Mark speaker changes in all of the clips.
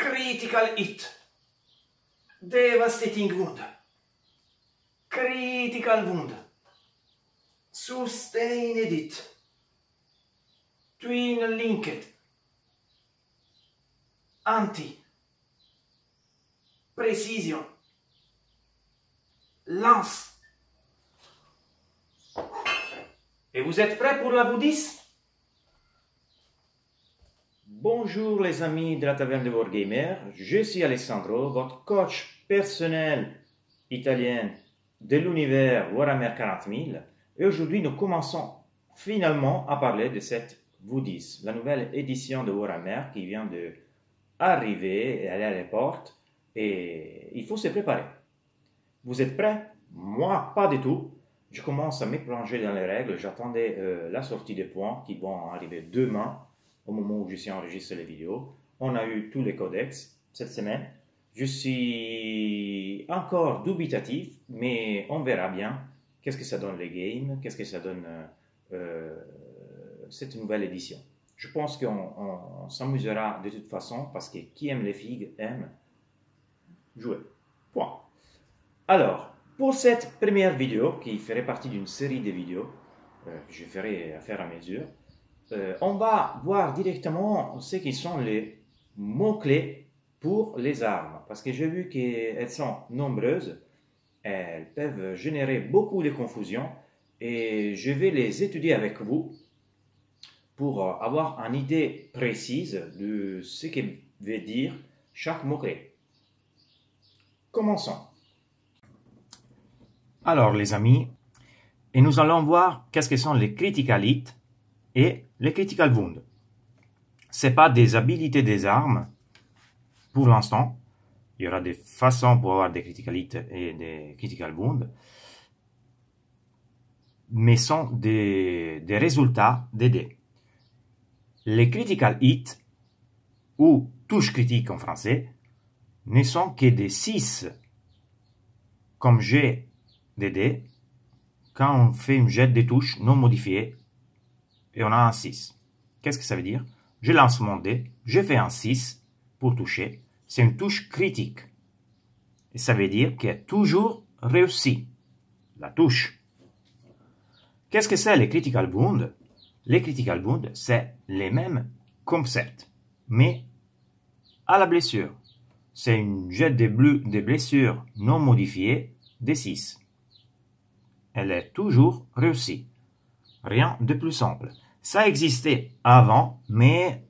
Speaker 1: Critical hit. Devastating wound. Critical wound. Sustained hit. Twin linked. Anti. Precision. Lance. Et vous êtes prêts pour la vous 10? Bonjour les amis de la taverne de Wargamer, je suis Alessandro, votre coach personnel italien de l'univers Warhammer 40 000 et aujourd'hui nous commençons finalement à parler de cette vous 10, la nouvelle édition de Warhammer qui vient de arriver et aller à la porte et il faut se préparer. Vous êtes prêts? Moi pas du tout. Je commence à me plonger dans les règles, j'attendais la sortie des points qui vont arriver demain. Au moment où je suis enregistré les vidéos. On a eu tous les codex cette semaine. Je suis encore dubitatif, mais on verra bien qu'est-ce que ça donne les games, qu'est-ce que ça donne cette nouvelle édition. Je pense qu'on s'amusera de toute façon, parce que qui aime les figues aime jouer. Point. Alors, pour cette première vidéo, qui ferait partie d'une série de vidéos que je ferai à faire à mesure, on va voir directement ce qui sont les mots-clés pour les armes. Parce que j'ai vu qu'elles sont nombreuses, elles peuvent générer beaucoup de confusion et je vais les étudier avec vous pour avoir une idée précise de ce que veut dire chaque mot-clé. Commençons. Alors les amis, et nous allons voir qu'est-ce que sont les critical hits et les critical wounds. Ce n'est pas des habilités des armes pour l'instant. Il y aura des façons pour avoir des critical hits et des critical wounds. Mais sont des résultats des dés. Les critical hits, ou touches critiques en français, ne sont que des 6 comme jet des dés quand on fait une jet de touches non modifiée. Et on a un 6. Qu'est-ce que ça veut dire? Je lance mon dé, je fais un 6 pour toucher. C'est une touche critique. Et ça veut dire qu'il a toujours réussi la touche. Qu'est-ce que c'est les critical wounds? Les critical wounds, c'est les mêmes concepts, mais à la blessure. C'est une jet de blessure non modifiée des 6. Elle est toujours réussie. Rien de plus simple. Ça existait avant, mais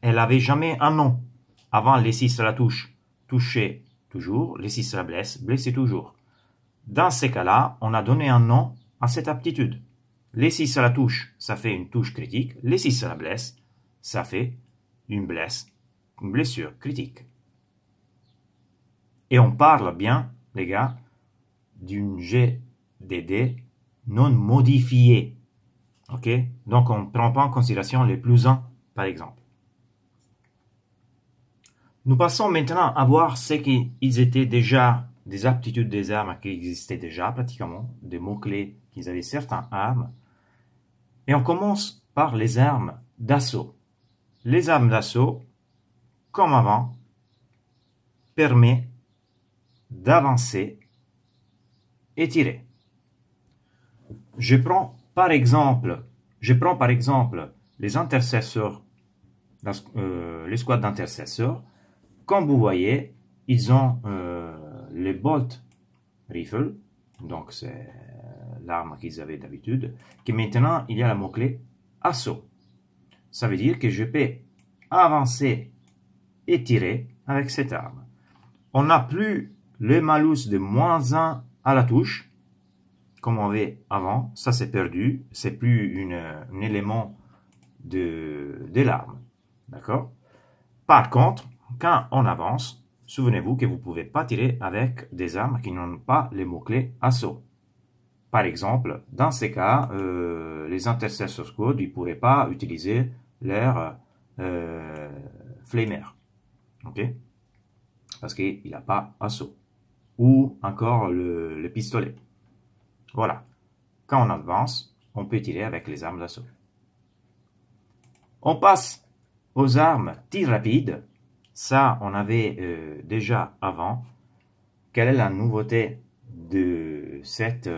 Speaker 1: elle n'avait jamais un nom. Avant, les 6 à la touche touchaient toujours, les 6 à la blesse blessaient toujours. Dans ces cas-là, on a donné un nom à cette aptitude. Les 6 à la touche, ça fait une touche critique. Les 6 à la blesse, ça fait une blessure critique. Et on parle bien, les gars, d'une GDD non modifiée. Ok, donc on ne prend pas en considération les plus 1, par exemple. Nous passons maintenant à voir ce qu'ils étaient déjà, des aptitudes des armes qui existaient déjà pratiquement, des mots-clés qu'ils avaient certaines armes. Et on commence par les armes d'assaut. Les armes d'assaut, comme avant, permettent d'avancer et tirer. Je prends par exemple les intercesseurs, les squads d'intercesseurs. Comme vous voyez, ils ont les bolt rifle, donc c'est l'arme qu'ils avaient d'habitude, que maintenant il y a le mot-clé assaut. Ça veut dire que je peux avancer et tirer avec cette arme. On n'a plus le malus de -1 à la touche, comme on avait avant. Ça c'est perdu, c'est plus un élément de l'arme. D'accord? Par contre, quand on avance, souvenez-vous que vous ne pouvez pas tirer avec des armes qui n'ont pas les mots-clés assaut. Par exemple, dans ces cas, les intercessors squad ne pourraient pas utiliser leur flamer. Ok? Parce qu'il n'a pas assaut. Ou encore le pistolet. Voilà. Quand on avance, on peut tirer avec les armes d'assaut. On passe aux armes tir rapide. Ça, on avait déjà avant. Quelle est la nouveauté de cette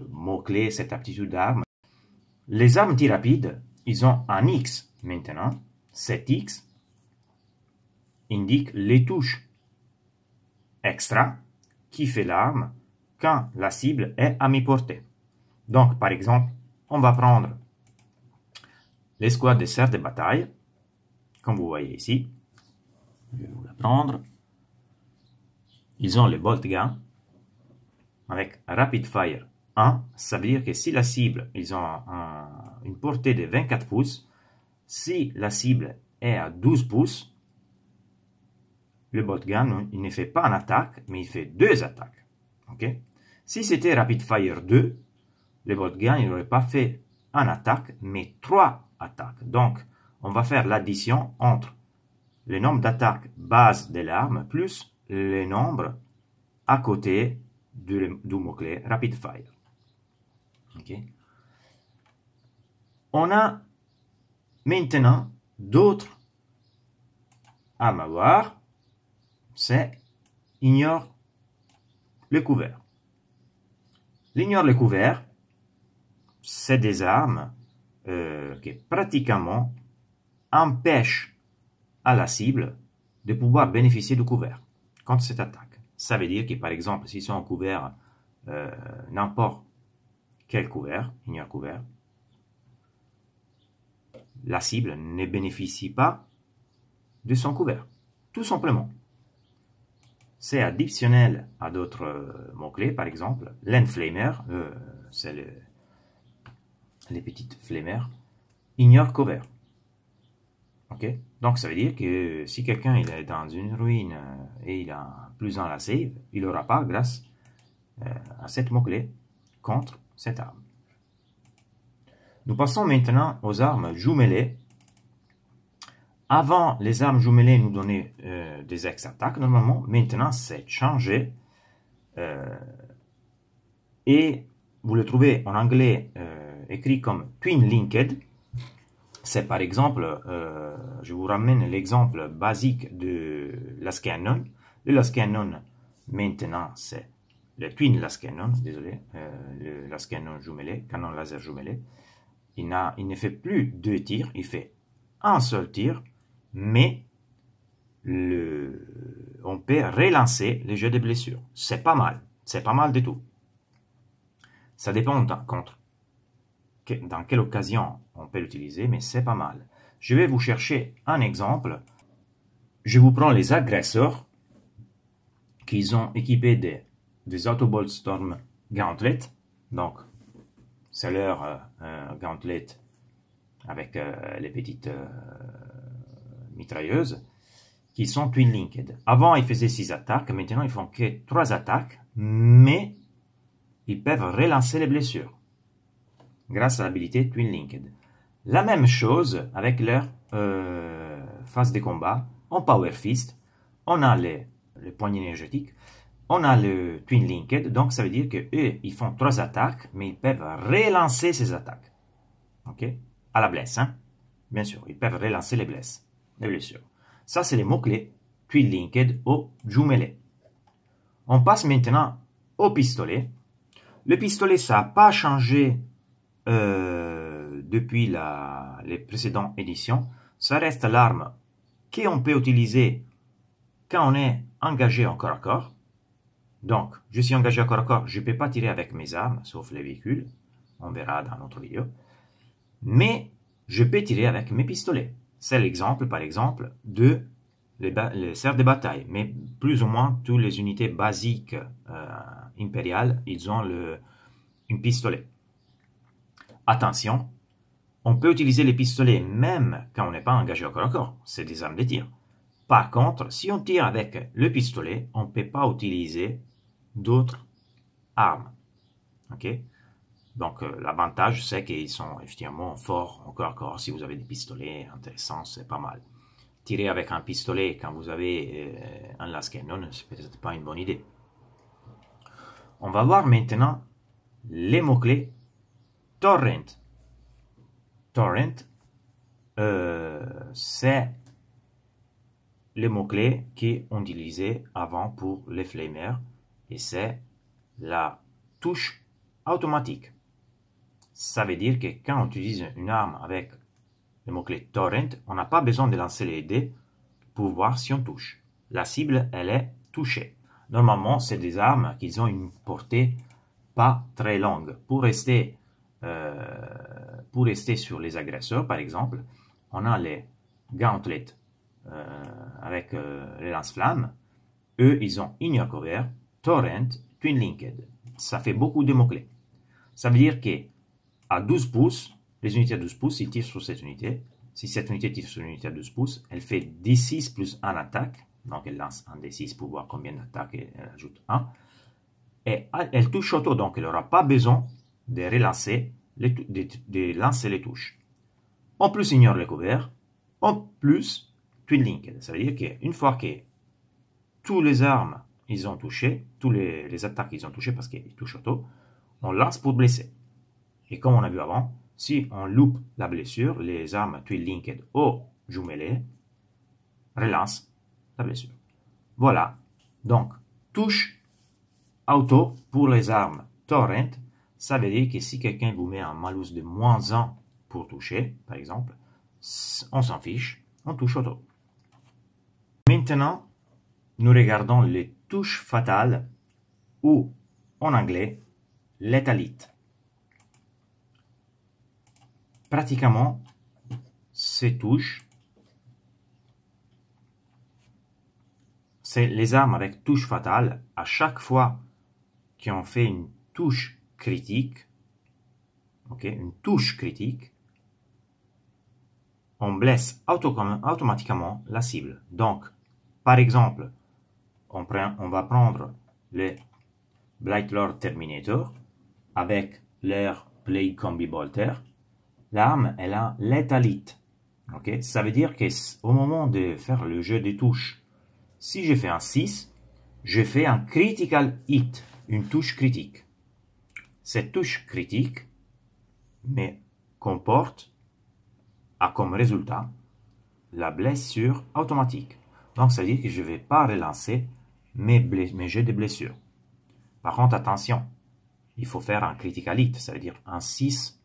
Speaker 1: mot-clé, cette aptitude d'arme? Les armes tir rapide, ils ont un X maintenant. Cet X indique les touches extra qui fait l'arme quand la cible est à mi-portée. Donc, par exemple, on va prendre l'escouade des cerfs de bataille, comme vous voyez ici. Je vais vous la prendre. Ils ont le bolt gun avec rapid fire 1. Ça veut dire que si la cible, ils ont une portée de 24 pouces, si la cible est à 12 pouces, le bolt gun, il ne fait pas une attaque, mais il fait 2 attaques. Okay? Si c'était rapid fire 2, le bolt gun, il n'aurait pas fait une attaque, mais 3 attaques. Donc, on va faire l'addition entre le nombre d'attaques base de l'arme plus le nombre à côté du mot-clé rapid fire. Okay. On a maintenant d'autres armes à voir. C'est ignore le couvert. L'ignore le couvert, c'est des armes qui pratiquement empêchent à la cible de pouvoir bénéficier du couvert contre cette attaque. Ça veut dire que, par exemple, s'ils sont en couvert, n'importe quel couvert, ignore couvert, la cible ne bénéficie pas de son couvert, tout simplement. C'est additionnel à d'autres mots-clés, par exemple, l'enflamer, c'est les petites flammers, ignore couvert. Okay? Donc, ça veut dire que si quelqu'un il est dans une ruine et il a plus en la save, il n'aura pas grâce à cette mot-clé contre cette arme. Nous passons maintenant aux armes jumelées. Avant, les armes jumelées nous donnaient des ex-attaques normalement. Maintenant, c'est changé. Et vous le trouvez en anglais écrit comme Twin Linked. C'est par exemple, je vous ramène l'exemple basique de Lascannon. Le Lascannon, maintenant, c'est le Twin Lascannon, désolé, le Lascannon jumelé, canon laser jumelé. Il ne fait plus 2 tirs, il fait un seul tir, mais on peut relancer les jets de blessure. C'est pas mal du tout. Ça dépend dans quelle occasion on peut l'utiliser, mais c'est pas mal. Je vais vous chercher un exemple. Je vous prends les agresseurs qui ont équipé des Autobolt Storm Gauntlet. Donc, c'est leur gauntlet avec les petites mitrailleuses qui sont Twin Linked. Avant, ils faisaient 6 attaques. Maintenant, ils font que 3 attaques, mais ils peuvent relancer les blessures grâce à l'habilité Twin Linked. La même chose avec leur phase de combat. En Power Fist, on a les poignées énergétiques, on a le Twin Linked, donc ça veut dire que eux, ils font 3 attaques, mais ils peuvent relancer ces attaques. Ok? À la blesse, hein? Bien sûr, ils peuvent relancer les blessures. Ça, c'est les mots-clés Twin Linked ou jumelé. On passe maintenant au pistolet. Le pistolet, ça n'a pas changé depuis les précédentes éditions. Ça reste l'arme qu'on peut utiliser quand on est engagé en corps à corps. Donc, je suis engagé en corps à corps, je ne peux pas tirer avec mes armes, sauf les véhicules. On verra dans notre vidéo. Mais je peux tirer avec mes pistolets. C'est l'exemple, par exemple, de les cerfs de bataille. Mais plus ou moins, toutes les unités basiques impériales, ils ont un pistolet. Attention, on peut utiliser les pistolets même quand on n'est pas engagé au corps à corps. C'est des armes de tir. Par contre, si on tire avec le pistolet, on ne peut pas utiliser d'autres armes. Ok? Donc, l'avantage, c'est qu'ils sont effectivement forts au corps à corps. Si vous avez des pistolets intéressants, c'est pas mal. Tirer avec un pistolet quand vous avez un lascannon, c'est peut-être pas une bonne idée. On va voir maintenant les mots-clés Torrent. Torrent, c'est les mots-clés qu'on utilisait avant pour les flamers, et c'est la touche automatique. Ça veut dire que quand on utilise une arme avec le mot-clé torrent, on n'a pas besoin de lancer les dés pour voir si on touche. La cible, elle est touchée. Normalement, c'est des armes qui ont une portée pas très longue. Pour rester sur les agresseurs, par exemple, on a les gauntlets avec les lance-flammes. Eux, ils ont Ignore Cover, Torrent, Twin Linked. Ça fait beaucoup de mots-clés. Ça veut dire qu'à 12 pouces, les unités à 12 pouces, ils tirent sur cette unité. Si cette unité tire sur une unité à 12 pouces, elle fait D6 plus 1 attaque. Donc, elle lance un D6 pour voir combien d'attaques elle ajoute 1. Et elle touche auto, donc elle n'aura pas besoin de relancer de lancer les touches. En plus, ignore les couverts. En plus, Twin Linked. Ça veut dire qu'une fois que tous les armes ils ont touché, tous les attaques ils ont touché parce qu'ils touchent auto, on lance pour blesser. Et comme on a vu avant, si on loupe la blessure, les armes Twin Linked ou jumelées relancent la blessure. Voilà. Donc, touche auto pour les armes Torrent, ça veut dire que si quelqu'un vous met un malus de -1 pour toucher, par exemple, on s'en fiche, on touche auto. Maintenant, nous regardons les touches fatales ou, en anglais, léthalite. Pratiquement, ces touches, c'est les armes avec touche fatale. À chaque fois qu'on fait une touche critique, une touche critique, on blesse automatiquement la cible. Donc, par exemple, on va prendre le Blightlord Terminator avec leur Plague Combi Bolter. L'arme, elle a léthalite. Ça veut dire qu'au moment de faire le jeu des touches, si je fais un 6, je fais un critical hit, une touche critique. Cette touche critique comporte comme résultat la blessure automatique. Donc, ça veut dire que je ne vais pas relancer mes jeux de blessure. Par contre, attention, il faut faire un critical hit, ça veut dire un 6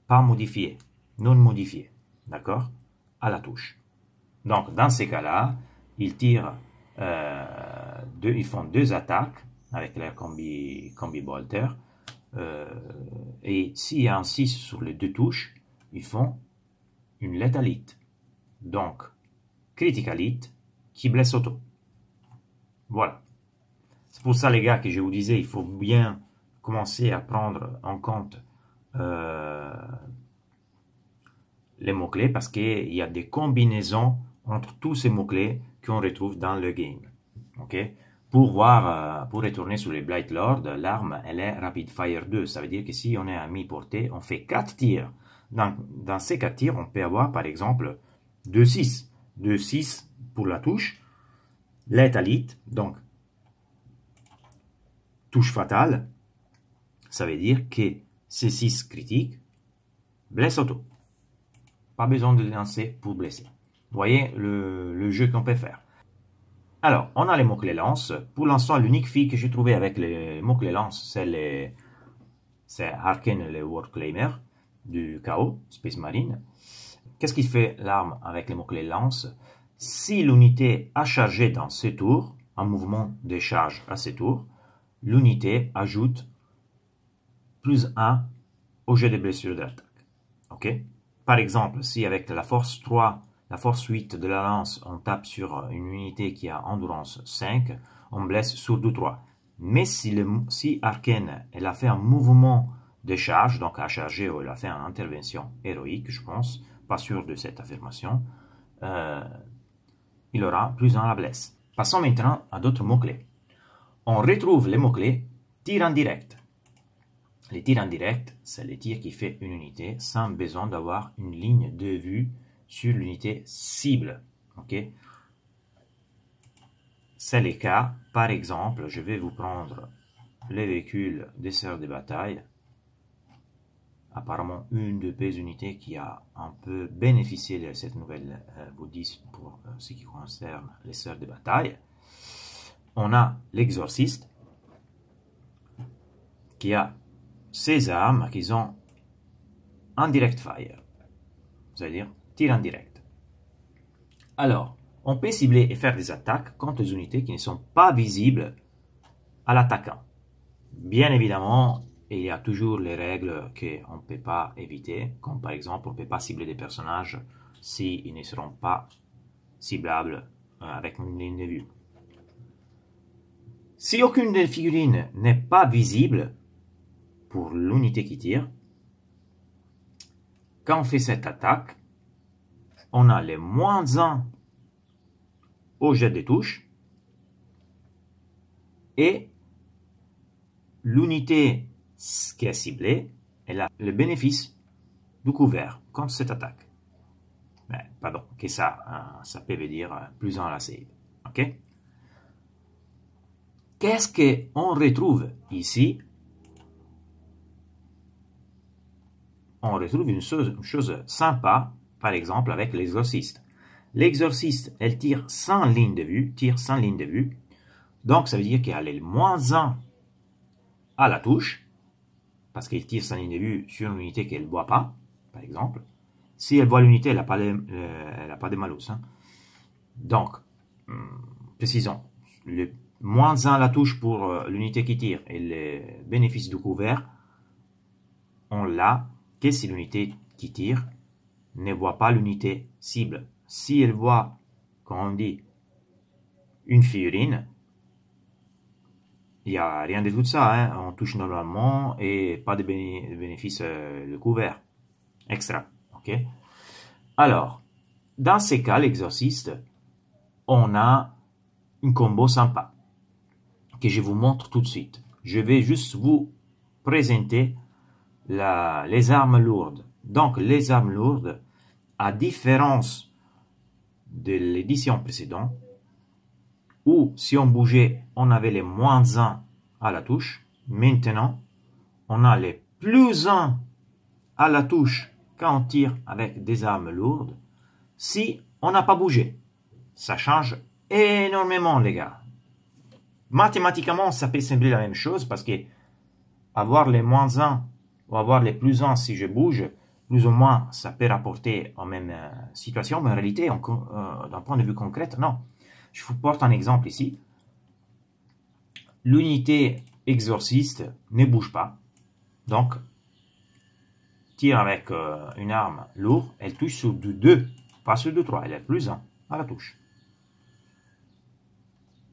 Speaker 1: pas modifié, non modifié, d'accord, à la touche. Donc, dans ces cas-là, ils font 2 attaques avec leur combi bolter, et s'il y a un 6 sur les 2 touches, ils font une lethal hit. Donc, critical hit qui blesse auto. Voilà. C'est pour ça, les gars, que je vous disais, il faut bien commencer à prendre en compte les mots-clés parce qu'il y a des combinaisons entre tous ces mots-clés qu'on retrouve dans le game. Pour retourner sur les Blightlord, l'arme, elle est Rapid Fire 2. Ça veut dire que si on est à mi-portée, on fait 4 tirs. Dans ces 4 tirs, on peut avoir, par exemple, 2-6. 2-6 pour la touche. Lethal hit, donc, touche fatale. Ça veut dire que ces 6 critiques blessent auto. Pas besoin de lancer pour blesser. Vous voyez le jeu qu'on peut faire. Alors, on a les mots-clés lance. Pour l'instant, l'unique fille que j'ai trouvé avec les mots-clés lance, c'est Harken, le Warclaimer du chaos, Space Marine. Qu'est-ce qui fait l'arme avec les mots-clés lance? Si l'unité a chargé dans ce tour, un mouvement de charge à ce tour, l'unité ajoute +1 au jet de blessure de l'attaque. Par exemple, si avec la force 3, la force 8 de la lance, on tape sur une unité qui a endurance 5, on blesse sourd 3. Mais si Arken, elle a fait un mouvement de charge, donc a chargé ou elle a fait une intervention héroïque, je pense, pas sûr de cette affirmation, il aura +1 à la blesse. Passons maintenant à d'autres mots-clés. On retrouve les mots-clés tir en direct. Les tirs en direct, c'est les tirs qui fait une unité sans besoin d'avoir une ligne de vue sur l'unité cible. C'est le cas, par exemple, je vais vous prendre les véhicules des sœurs de bataille apparemment une de ces unités qui a un peu bénéficié de cette nouvelle bouddhisme pour ce qui concerne les sœurs de bataille. On a l'exorciste qui a ces armes qui ont un direct fire, c'est-à-dire tir en direct. Alors, on peut cibler et faire des attaques contre des unités qui ne sont pas visibles à l'attaquant. Bien évidemment, il y a toujours les règles qu'on ne peut pas éviter, comme par exemple, on ne peut pas cibler des personnages s'ils ne seront pas ciblables avec une ligne de vue. Si aucune des figurines n'est pas visible pour l'unité qui tire, quand on fait cette attaque, on a les -1 au jet de touche et l'unité qui est ciblée, elle a le bénéfice du couvert contre cette attaque. Mais, pardon, que ça peut veut dire +1 à la save. Ok? Qu'est-ce qu'on retrouve ici? On retrouve une chose sympa, par exemple avec l'exorciste. L'exorciste, elle tire sans ligne de vue, donc ça veut dire qu'elle a le -1 à la touche, parce qu'elle tire sans ligne de vue sur une unité qu'elle ne voit pas, par exemple. Si elle voit l'unité, elle n'a pas de malus. Hein. Donc, précisons, le -1 à la touche pour l'unité qui tire et le bénéfice du couvert, on l'a que si l'unité qui tire ne voit pas l'unité cible. Si elle voit, comme on dit, une figurine, il n'y a rien de tout ça. Hein. On touche normalement et pas de bénéfice de couvert extra. Okay? Alors, dans ces cas, l'exorciste, on a une combo sympa que je vous montre tout de suite. Je vais juste vous présenter les armes lourdes. Donc, les armes lourdes, à différence de l'édition précédente, où si on bougeait, on avait les -1 à la touche. Maintenant, on a les +1 à la touche quand on tire avec des armes lourdes, si on n'a pas bougé. Ça change énormément, les gars. Mathématiquement, ça peut sembler la même chose, parce que avoir les -1 ou avoir les +1 si je bouge, plus ou moins, ça peut rapporter en même situation, mais en réalité, d'un point de vue concret, non. Je vous porte un exemple ici. L'unité exorciste ne bouge pas. Donc, tire avec une arme lourde, elle touche sur du 2, pas sur du 3, elle est +1 à la touche.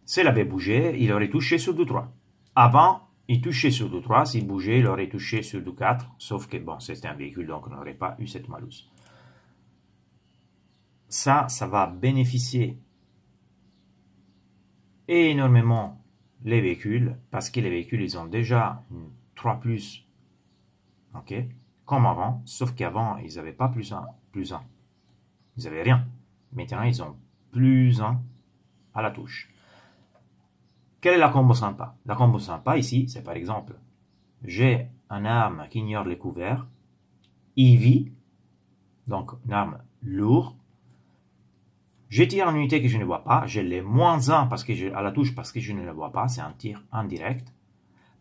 Speaker 1: S'il avait bougé, il aurait touché sur du 3. Avant, il touchait sur du 3, s'il bougeait, il aurait touché sur du 4, sauf que bon, c'était un véhicule, donc on n'aurait pas eu cette malus. Ça va bénéficier énormément les véhicules, parce que les véhicules, ils ont déjà une 3+, ok, comme avant, sauf qu'avant, ils n'avaient pas +1. Ils n'avaient rien. Maintenant, ils ont +1 à la touche. Quelle est la combo sympa? La combo sympa ici, c'est par exemple, j'ai une arme qui ignore les couverts, heavy, donc une arme lourde. Je tire une unité que je ne vois pas, j'ai les -1 à la touche parce que je ne la vois pas, c'est un tir indirect.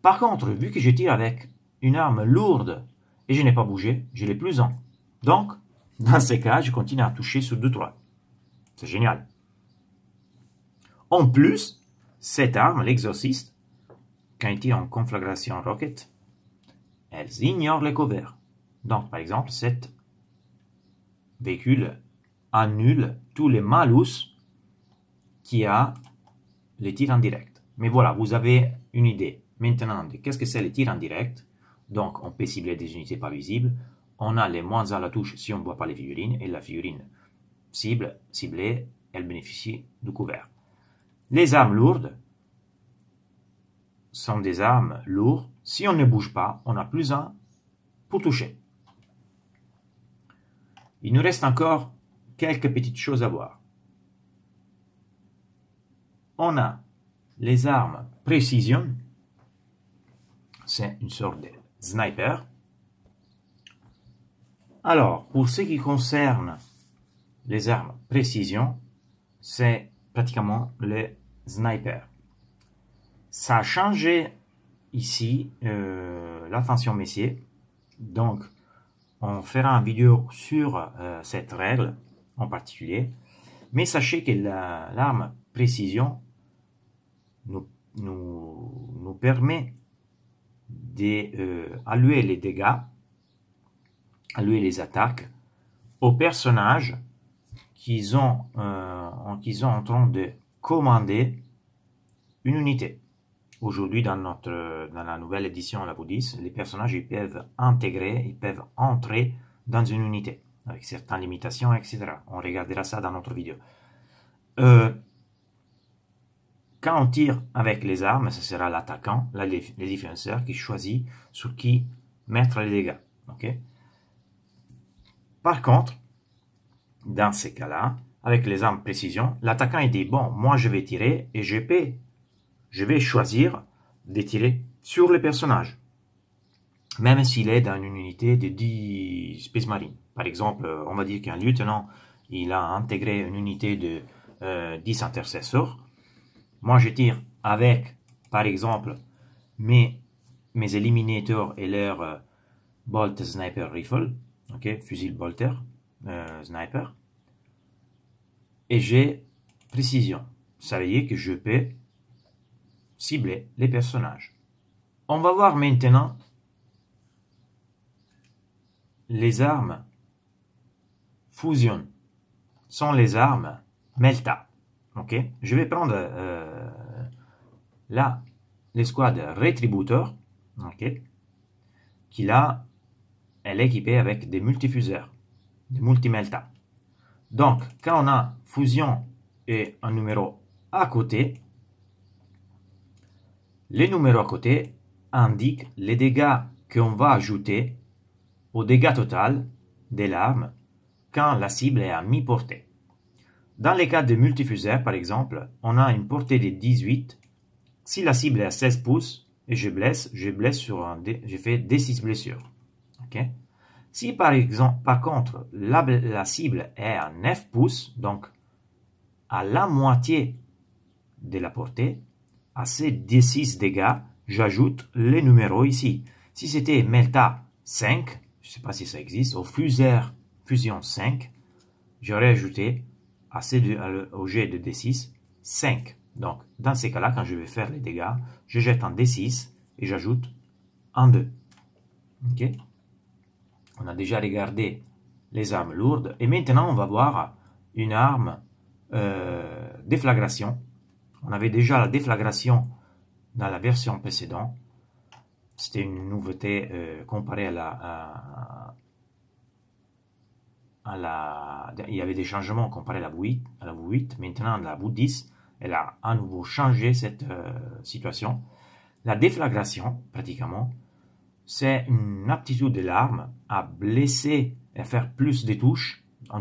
Speaker 1: Par contre, vu que je tire avec une arme lourde et je n'ai pas bougé, j'ai les +1. Donc, dans ces cas, je continue à toucher sur 2-3. C'est génial. En plus, cette arme, l'exorciste, quand il tire en conflagration rocket, elles ignorent les couverts. Donc, par exemple, cet véhicule annule tous les malus qui a les tirs en direct. Mais voilà, vous avez une idée maintenant de qu'est-ce que c'est les tirs en direct. Donc, on peut cibler des unités pas visibles. On a les -1 à la touche si on ne voit pas les figurines. Et la figurine ciblée, elle bénéficie du couvert. Les armes lourdes sont des armes lourdes. Si on ne bouge pas, on a +1 pour toucher. Il nous reste encore quelques petites choses à voir. On a les armes précision. C'est une sorte de sniper. Alors, pour ce qui concerne les armes précision, c'est pratiquement les snipers. Ça a changé ici la fonction Messier. Donc, on fera une vidéo sur cette règle en particulier. Mais sachez que l'arme précision nous permet d'allouer les dégâts, allouer les attaques aux personnages qui sont en train de commander une unité. Aujourd'hui, dans la nouvelle édition, la Boudis, les personnages ils peuvent entrer dans une unité, avec certaines limitations, etc. On regardera ça dans notre vidéo. Quand on tire avec les armes, ce sera l'attaquant, les défenseurs qui choisit sur qui mettre les dégâts. Okay? Par contre, dans ces cas-là, avec les armes précision, l'attaquant il dit bon, moi je vais tirer et je vais choisir de tirer sur le personnage, même s'il est dans une unité de 10 Space Marines. Par exemple, on va dire qu'un lieutenant il a intégré une unité de 10 intercesseurs. Moi, je tire avec, par exemple, mes éliminateurs et leur Bolt Sniper Rifle, okay, fusil bolter sniper, et j'ai précision. Ça veut dire que je peux cibler les personnages. On va voir maintenant les armes fusion. Sont les armes Melta. Okay. Je vais prendre là l'escouade Rétributeur, okay, qui là, elle est équipée avec des multifuseurs, des multimelta. Donc, quand on a fusion et un numéro à côté, les numéros à côté indiquent les dégâts qu'on va ajouter au dégât total de l'arme quand la cible est à mi-portée. Dans les cas de multifuseurs, par exemple, on a une portée de 18. Si la cible est à 16 pouces et je blesse sur je fais D6 blessures. Okay? Si par contre la cible est à 9 pouces, donc à la moitié de la portée, à ces D6 dégâts, j'ajoute les numéros ici. Si c'était Melta 5, je ne sais pas si ça existe, au Fusion 5, j'aurais ajouté au jet de D6 5. Donc, dans ces cas-là, quand je vais faire les dégâts, je jette un D6 et j'ajoute un 2. Okay? On a déjà regardé les armes lourdes. Et maintenant, on va voir une arme déflagration. On avait déjà la déflagration dans la version précédente. C'était une nouveauté comparée il y avait des changements comparé à la Bout 8. Maintenant, la Bout 10, elle a à nouveau changé cette situation. La déflagration, pratiquement, c'est une aptitude de l'arme à blesser et à faire plus de touches, à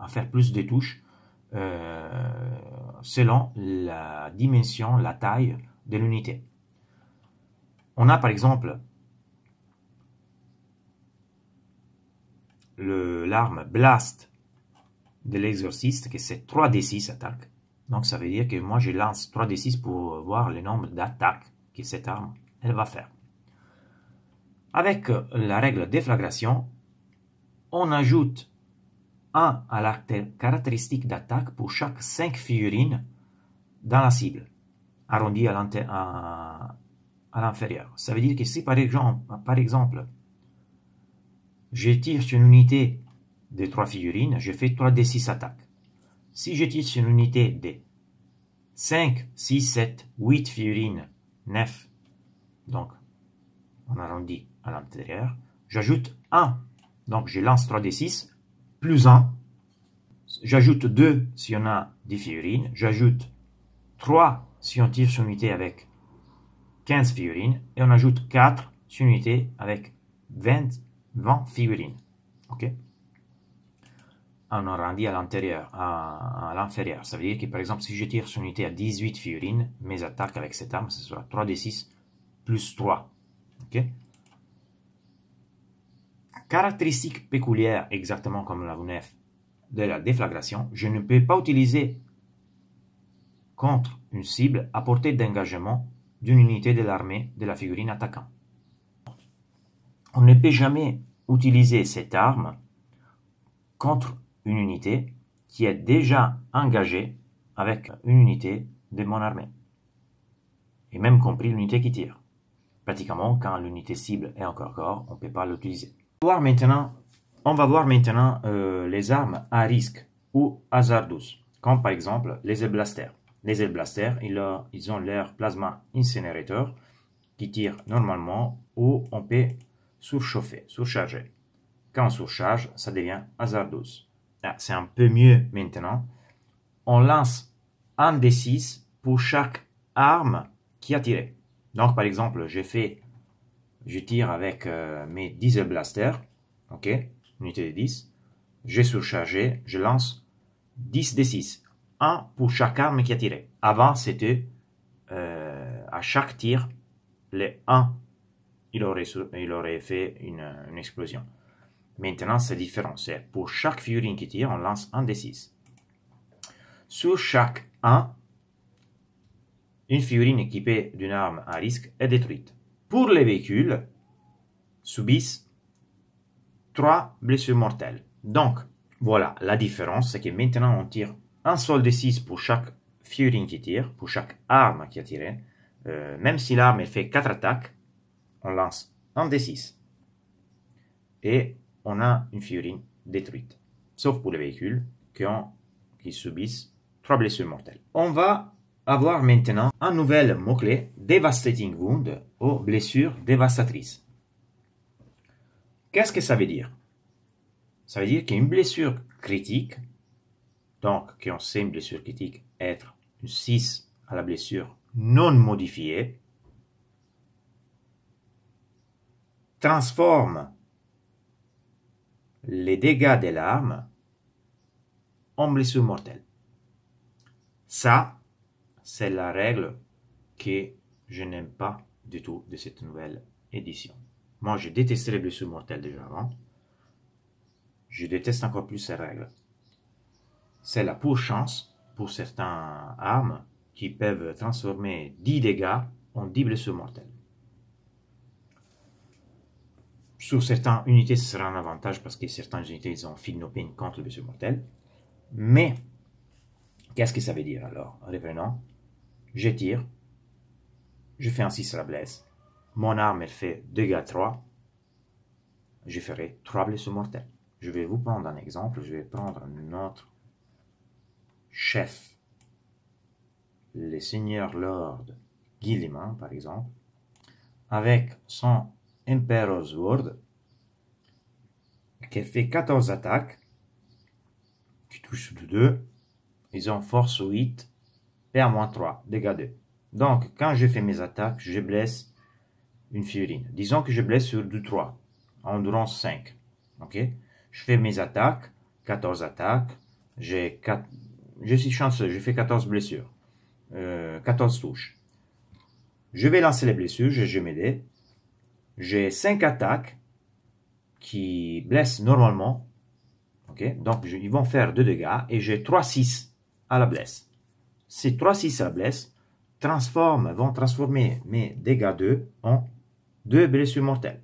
Speaker 1: faire plus de touches selon la dimension, la taille de l'unité. On a par exemple l'arme Blast de l'exorciste, qui c'est 3d6 attaque. Donc ça veut dire que moi je lance 3d6 pour voir le nombre d'attaques que cette arme elle va faire. Avec la règle déflagration, on ajoute 1 à la caractéristique d'attaque pour chaque 5 figurines dans la cible, arrondi à l'inférieur. Ça veut dire que si par exemple je tire sur une unité de 3 figurines, je fais 3d6 attaques. Si je tire sur une unité de 5, 6, 7, 8 figurines, 9, donc on arrondit à l'intérieur, j'ajoute 1. Donc je lance 3d6, plus 1. J'ajoute 2 si on a 10 figurines. J'ajoute 3 si on tire sur une unité avec 15 figurines. Et on ajoute 4 sur une unité avec 20 figurines. Ok? On arrondit à l'intérieur, à l'inférieur. Ça veut dire que par exemple, si je tire sur une unité à 18 figurines, mes attaques avec cette arme, ce sera 3d6 plus 3. Ok? caractéristique péculière, exactement comme la lunef de la déflagration, je ne peux pas utiliser contre une cible à portée d'engagement d'une unité de l'armée de la figurine attaquant. On ne peut jamais utiliser cette arme contre une unité qui est déjà engagée avec une unité de mon armée, et même compris l'unité qui tire. Pratiquement, quand l'unité cible est encore corps, on ne peut pas l'utiliser. On va voir maintenant les armes à risque ou hasardeuses, comme par exemple les air blasters. Les air blasters, ils ont leur plasma incinérateur qui tire normalement ou on peut surcharger. Quand on surcharge, ça devient hasardeuse. C'est un peu mieux maintenant. On lance un D6 pour chaque arme qui a tiré. Donc, par exemple, je tire avec mes 10 blasters, ok, unité de 10. J'ai surchargé, je lance 10 D6. Un pour chaque arme qui a tiré. Avant, c'était à chaque tir, les 1, il aurait fait une explosion. Maintenant, c'est différent. C'est pour chaque figurine qui tire, on lance un D6. Sur chaque 1, une figurine équipée d'une arme à risque est détruite. Pour les véhicules, subissent 3 blessures mortelles. Donc, voilà, la différence, c'est que maintenant on tire un seul D6 pour chaque figurine qui tire, pour chaque arme qui a tiré. Même si l'arme fait 4 attaques, on lance un D6. Et on a une figurine détruite. Sauf pour les véhicules qui subissent 3 blessures mortelles. On va avoir maintenant un nouvel mot-clé, Devastating Wound, ou blessure dévastatrice. Qu'est-ce que ça veut dire? Ça veut dire qu'une blessure critique, donc qu'on sait une blessure critique être une 6 à la blessure non modifiée, transforme les dégâts de l'arme en blessure mortelle. Ça, c'est la règle que je n'aime pas du tout de cette nouvelle édition. Moi, je détestais les blessures mortelles déjà avant. Je déteste encore plus ces règles. C'est la pure chance pour certaines armes qui peuvent transformer 10 dégâts en 10 blessures mortelles. Sur certaines unités, ce sera un avantage parce que certaines unités ils ont feel no pain contre les blessures mortelles. Mais, qu'est-ce que ça veut dire alors? Revenons. Je tire. Je fais un 6 à la blesse. Mon arme, elle fait dégâts 3. Je ferai 3 blessures mortelles. Je vais vous prendre un exemple. Je vais prendre notre chef, le seigneur Lord Guilliman, par exemple, avec son Emperor's Sword, qui fait 14 attaques, qui touche de 2. Ils ont force 8, PA-3, dégâts 2. Donc, quand je fais mes attaques, je blesse une figurine. Disons que je blesse sur du 3, endurance 5. Ok? Je fais mes attaques, 14 attaques, je suis chanceux, je fais 14 blessures, 14 touches. Je vais lancer les blessures, je m'aide. J'ai 5 attaques qui blessent normalement. Okay? Donc, ils vont faire 2 dégâts et j'ai 3-6 à la blesse. Ces 3-6 à la blesse vont transformer mes dégâts 2 en 2 blessures mortelles.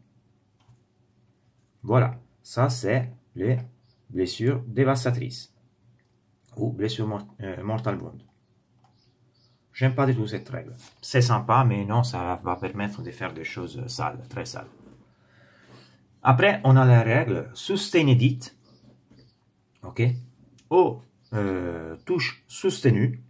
Speaker 1: Voilà, ça c'est les blessures dévastatrices ou blessures mortal wound. J'aime pas du tout cette règle. C'est sympa, mais non, ça va permettre de faire des choses sales, très sales. Après, on a la règle Sustained Hit, ok, ou touche soutenue.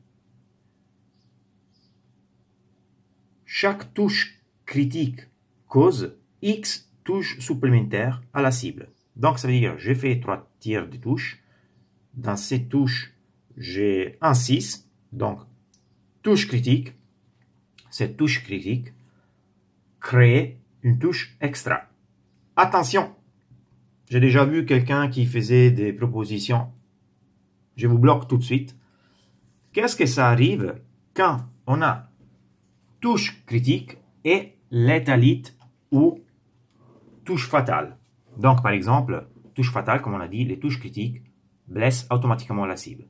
Speaker 1: Chaque touche critique cause X touches supplémentaires à la cible. Donc, ça veut dire, j'ai fait 3 tirs de touche. Dans ces touches, j'ai un 6. Donc, touche critique. Cette touche critique crée une touche extra. Attention! J'ai déjà vu quelqu'un qui faisait des propositions. Je vous bloque tout de suite. Qu'est-ce que ça arrive quand on a touche critique et létalite ou touche fatale? Donc, par exemple, touche fatale, comme on a dit, les touches critiques blessent automatiquement la cible.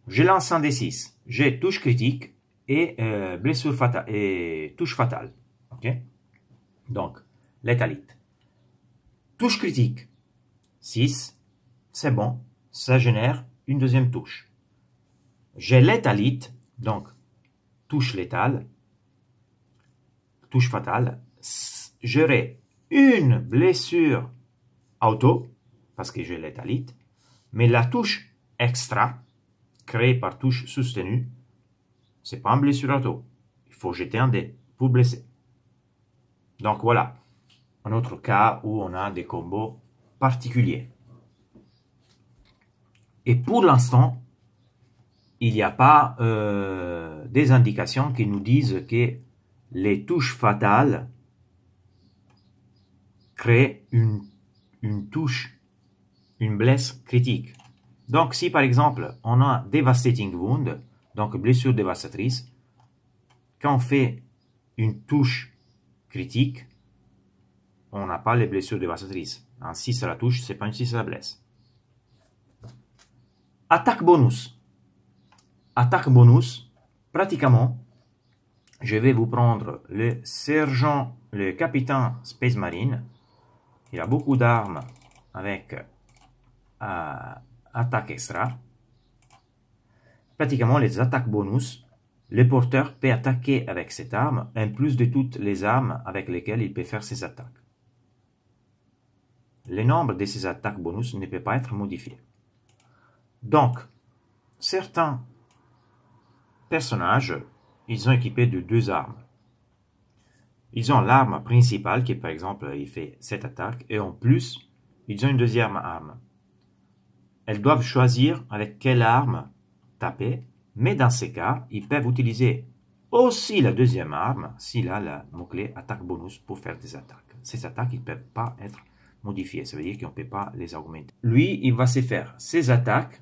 Speaker 1: Je lance un D6, j'ai touche critique et blessure fatale et touche fatale. Ok. Donc, létalite. Touche critique, 6, c'est bon, ça génère une deuxième touche. J'ai létalite, donc touche létale, touche fatale, j'aurai une blessure auto, parce que j'ai létalite, mais la touche extra, créée par touche soutenue, c'est pas une blessure auto. Il faut jeter un dé pour blesser. Donc voilà, un autre cas où on a des combos particuliers. Et pour l'instant, il n'y a pas des indications qui nous disent que les touches fatales créent une touche, une blesse critique. Donc si par exemple on a Devastating Wound, donc blessure dévastatrice, quand on fait une touche critique, on n'a pas les blessures dévastatrices. Un 6 à la touche, c'est pas une 6 à la blesse. Attaque bonus. Attaque bonus, pratiquement, je vais vous prendre le sergent, le capitaine Space Marine. Il a beaucoup d'armes avec attaque extra. Pratiquement, les attaques bonus, le porteur peut attaquer avec cette arme, en plus de toutes les armes avec lesquelles il peut faire ses attaques. Le nombre de ces attaques bonus ne peut pas être modifié. Donc, certains personnages, ils sont équipés de deux armes. Ils ont l'arme principale qui, par exemple, il fait cette attaque, et en plus, ils ont une deuxième arme. Elles doivent choisir avec quelle arme taper, mais dans ces cas, ils peuvent utiliser aussi la deuxième arme, s'il a le mot-clé attaque bonus pour faire des attaques. Ces attaques, ils ne peuvent pas être modifiées, ça veut dire qu'on ne peut pas les augmenter. Lui, il va se faire ses attaques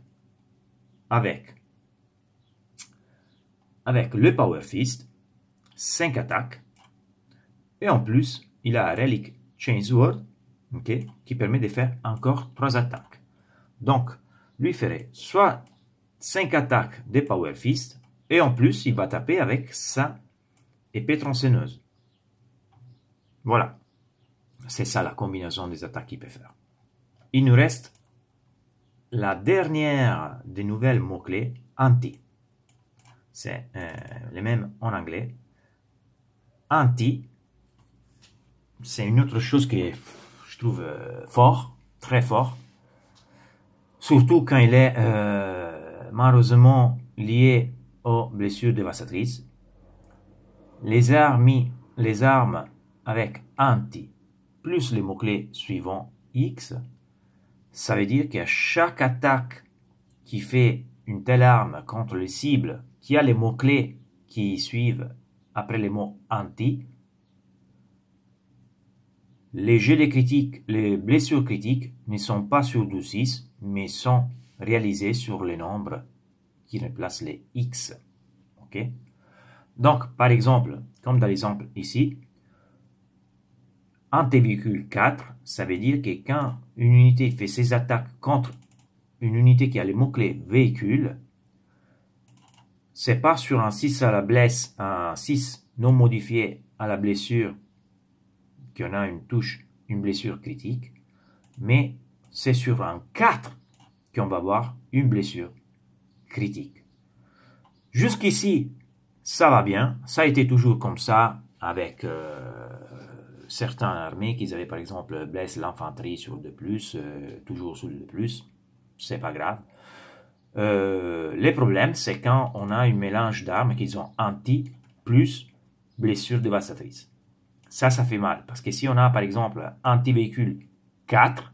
Speaker 1: avec le Power Fist, 5 attaques, et en plus, il a un Relic Chainsword, okay, qui permet de faire encore 3 attaques. Donc, lui ferait soit 5 attaques de Power Fist, et en plus, il va taper avec sa épée tronçonneuse. Voilà. C'est ça la combinaison des attaques qu'il peut faire. Il nous reste la dernière des nouvelles mots-clés, anti. C'est les mêmes en anglais. Anti, c'est une autre chose que je trouve fort, très fort. Surtout quand il est malheureusement lié aux blessures dévastatrices. Les armes avec anti plus les mots-clés suivants X, ça veut dire qu'à chaque attaque qui fait une telle arme contre les cibles qui a les mots-clés qui suivent après les mots anti, les jets de critiques, les blessures critiques ne sont pas sur 12-6, mais sont réalisées sur les nombres qui remplacent les X. Okay? Donc, par exemple, comme dans l'exemple ici, anti-véhicule 4, ça veut dire que quand une unité fait ses attaques contre une unité qui a les mots-clés véhicule, c'est pas sur un 6 à la blesse, un 6 non modifié à la blessure qu'on a une touche, une blessure critique, mais c'est sur un 4 qu'on va avoir une blessure critique. Jusqu'ici, ça va bien, ça a été toujours comme ça avec certaines armées qui avaient par exemple blesse l'infanterie sur 2+, toujours sur 2+, c'est pas grave. Le problème, c'est quand on a un mélange d'armes qui ont anti plus blessure dévastatrice. Ça fait mal. Parce que si on a par exemple anti-véhicule 4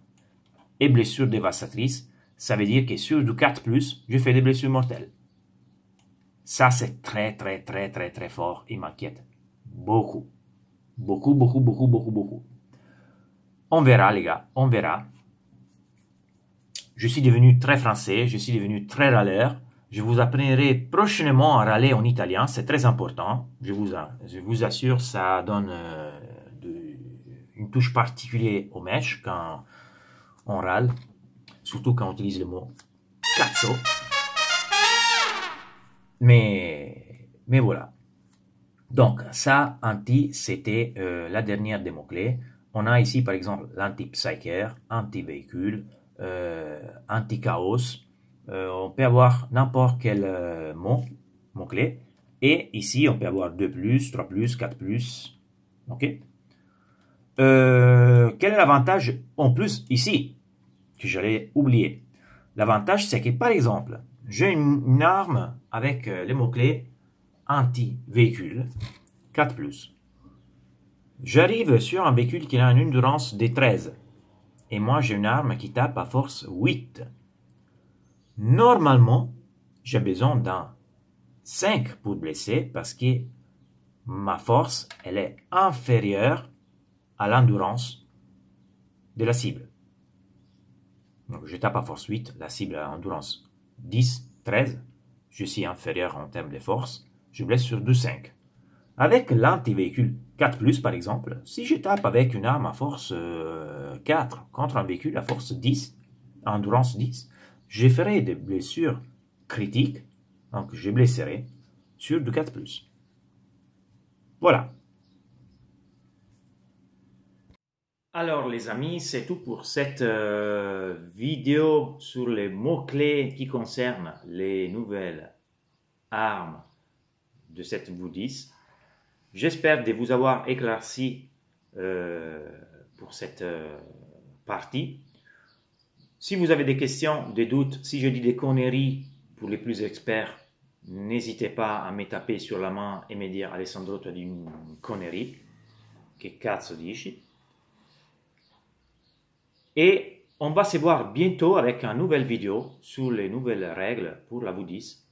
Speaker 1: et blessure dévastatrice, ça veut dire que sur du 4+, je fais des blessures mortelles. Ça, c'est très fort et m'inquiète beaucoup. Beaucoup. On verra, les gars, on verra. Je suis devenu très français, je suis devenu très râleur. Je vous apprendrai prochainement à râler en italien, c'est très important. Je vous assure, ça donne une touche particulière au match quand on râle, surtout quand on utilise le mot cazzo. Mais voilà. Donc, ça, anti, c'était la dernière des mots-clés. On a ici, par exemple, l'anti-psycher, anti-véhicule, anti-chaos. On peut avoir n'importe quel mot-clé. Et ici, on peut avoir 2+, 3+, 4+. OK? Quel est l'avantage en plus ici, que j'allais oublier? L'avantage, c'est que, par exemple, j'ai une arme avec les mots-clés anti-véhicule, 4+. J'arrive sur un véhicule qui a une endurance de 13. Et moi, j'ai une arme qui tape à force 8. Normalement, j'ai besoin d'un 5 pour blesser parce que ma force, elle est inférieure à l'endurance de la cible. Donc, je tape à force 8, la cible a endurance 10, 13. Je suis inférieur en termes de force. Je blesse sur 2,5. Avec l'anti-véhicule 4+, par exemple, si je tape avec une arme à force 4 contre un véhicule à force 10, endurance 10, je ferai des blessures critiques, donc je blesserai sur du 4+. Voilà. Alors les amis, c'est tout pour cette vidéo sur les mots-clés qui concernent les nouvelles armes de cette Woodies. J'espère de vous avoir éclairci pour cette partie. Si vous avez des questions, des doutes, si je dis des conneries pour les plus experts, n'hésitez pas à me taper sur la main et me dire Alessandro, tu as dit une connerie. Che cazzo dici? Et on va se voir bientôt avec une nouvelle vidéo sur les nouvelles règles pour la Woodies.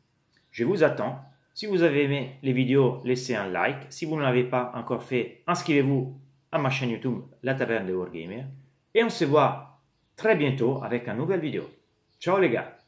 Speaker 1: Je vous attends. Si vous avez aimé les vidéos, laissez un like. Si vous ne l'avez pas encore fait, inscrivez-vous à ma chaîne YouTube, La Taverne des Wargamers. Et on se voit très bientôt avec une nouvelle vidéo. Ciao les gars!